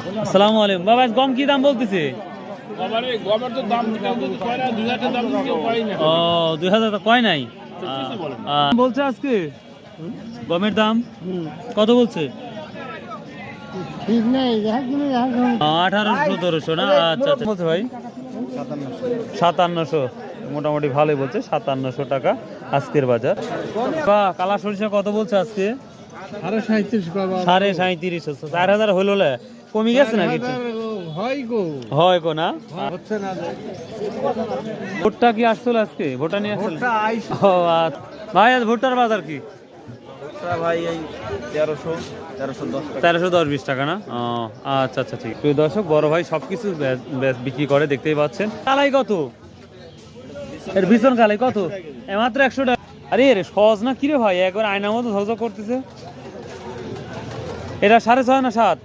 আসসালামু আলাইকুম বাবা, গম কি দাম বলতেছে? গমের তো দাম কয় না, 2000 দাম কেউ কয় না। ও 2000 তো কয় নাই বলছে আজকে গমের দাম কত বলছে? ঠিক নেই, 1800-1700 না? আচ্ছা আচ্ছা বলছে ভাই 5700, মোটামুটি ভালোই বলছে 5700 টাকা আজকের বাজার। বা কালা সরিষা কত বলছে আজকে? 3750, 4000 হইল, কমে গেছে নাকি? হয় গো না, ভুট্টা কি আসছিল আজকে? ভুট্টা নিয়ে আসছিল? ও আচ্ছা ভাই, আজ ভুট্টার বাজার কি? ভাই এই 1310-20 টাকা না? ও আচ্ছা আচ্ছা ঠিক। প্রিয় দর্শক, বড় ভাই সবকিছু বিক্রি করে, দেখতেই পাচ্ছেন। কালাই কত? এর ভীষণ কালাই কত? মাত্র 100 টাকা। আরে রে সহজ না কিরে ভাই, একবার আয়নার মতো ঝকঝক করতেছে। এটা 6.5 না 7?